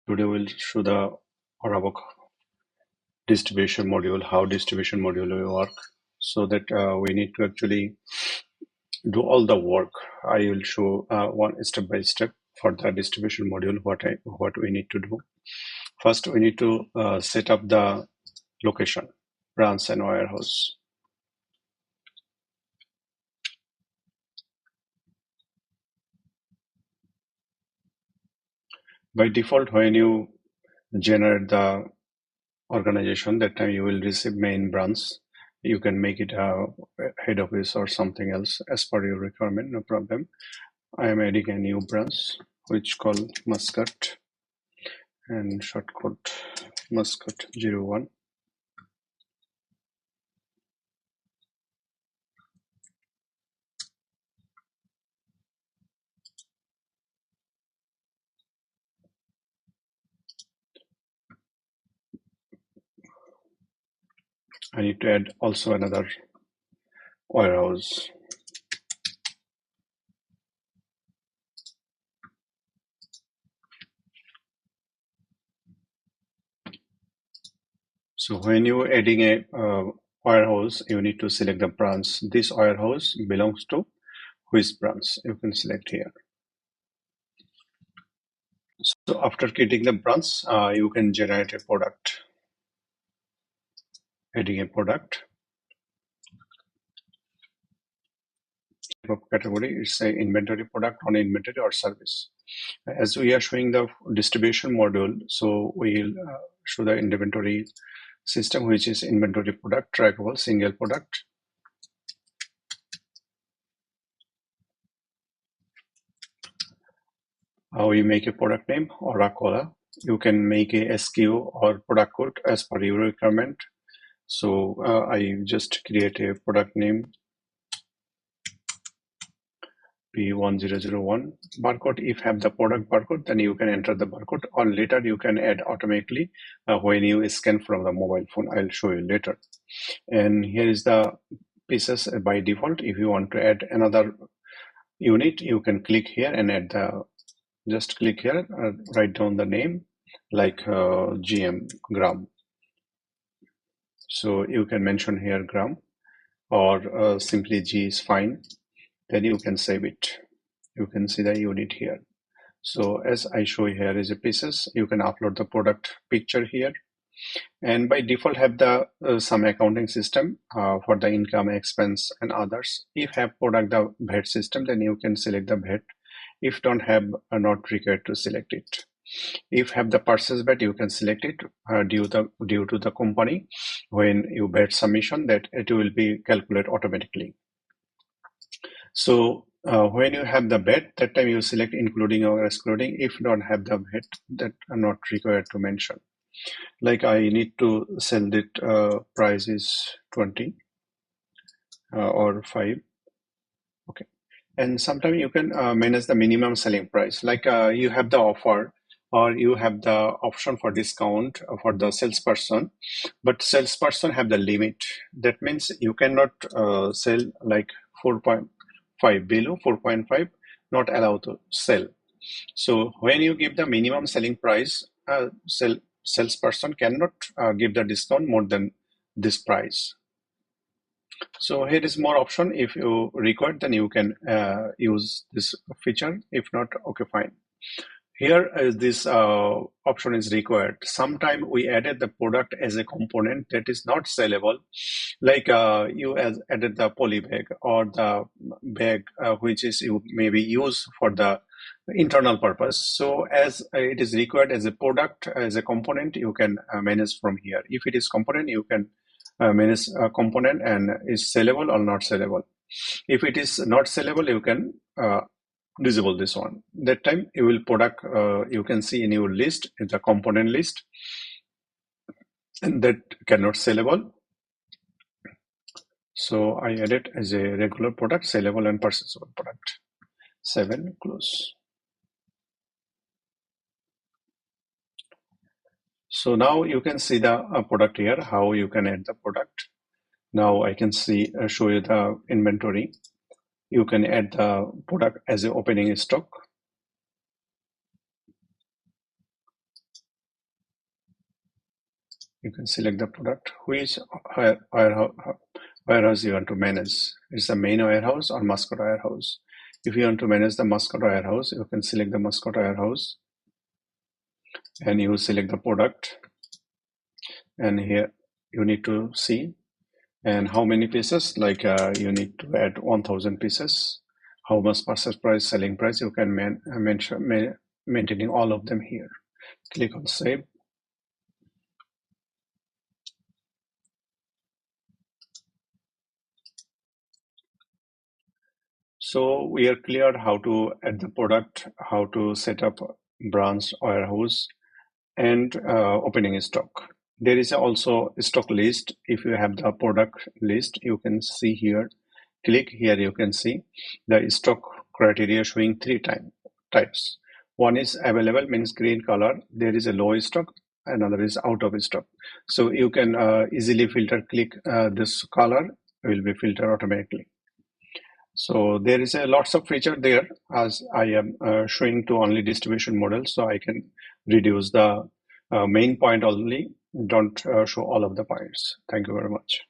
Today we'll show the Aurabook distribution module, how distribution module will work. So that we need to actually do all the work. I will show one step by step for the distribution module what we need to do. First, we need to set up the location, branch and warehouse. By default, when you generate the organization, that time you will receive main branch. You can make it a head office or something else as per your requirement, no problem. I am adding a new branch which called Muscat and shortcut Muscat 01. I need to add also another warehouse. So when you're adding a warehouse, you need to select the branch. This warehouse belongs to which branch? You can select here. So after creating the branch, you can generate a product. Adding a product. Type of category, it's a inventory product, on inventory or service. As we are showing the distribution module, so we'll show the inventory system, which is inventory product, trackable, single product. We make a product name or a color. You can make a SKU or product code as per your requirement. So I just create a product name P1001 barcode. If have the product barcode, then you can enter the barcode, or later you can add automatically when you scan from the mobile phone. I'll show you later. And here is the pieces by default. If you want to add another unit, you can click here and add the, just click here, write down the name like GM, gram. So you can mention here gram, or simply G is fine. Then you can save it. You can see the unit here. So as I show here is a pieces, you can upload the product picture here. And by default have the some accounting system for the income, expense and others. If have product the VAT system, then you can select the VAT. If don't have, not required to select it. If have the purchase VAT, you can select it due to the company. When you VAT submission, that it will be calculated automatically. So when you have the VAT, that time you select including or excluding. If don't have the VAT, that are not required to mention. Like I need to sell that price is 20 or 5. Okay. And sometimes you can manage the minimum selling price. Like you have the offer or you have the option for discount for the salesperson, but salesperson have the limit. That means you cannot sell like 4.5, below 4.5, not allowed to sell. So when you give the minimum selling price, salesperson cannot give the discount more than this price. So here is more option. If you require, then you can use this feature. If not, okay, fine. Here is this option is required. Sometime we added the product as a component that is not sellable, like you as added the poly bag or the bag which is you maybe use for the internal purpose. So as it is required as a product, as a component, you can manage from here. If it is component, you can manage a component and is sellable or not sellable. If it is not sellable, you can disable this one. That time you will product, you can see in your list, in the component list, and that cannot sellable. So I add it as a regular product, sellable and purchasable product. 7, close. So now you can see the product here, how you can add the product. Now I can see, show you the inventory. You can add the product as an opening stock. You can select the product. Which warehouse you want to manage? Is the main warehouse or Mascot warehouse? If you want to manage the Mascot warehouse, you can select the Mascot warehouse and you select the product. And here you need to see and how many pieces, like you need to add 1000 pieces. How much purchase price, selling price, you can mention maintaining all of them here. Click on save. So we are clear how to add the product, how to set up branch warehouse, and opening stock. There is also a stock list. If you have the product list, you can see here. Click here, you can see the stock criteria showing types. One is available, means green color. There is a low stock. Another is out of stock. So you can easily filter. Click this color, will be filtered automatically. So there is a lots of feature there, as I am showing to only distribution model, so I can reduce the main point only, don't show all of the points. Thank you very much.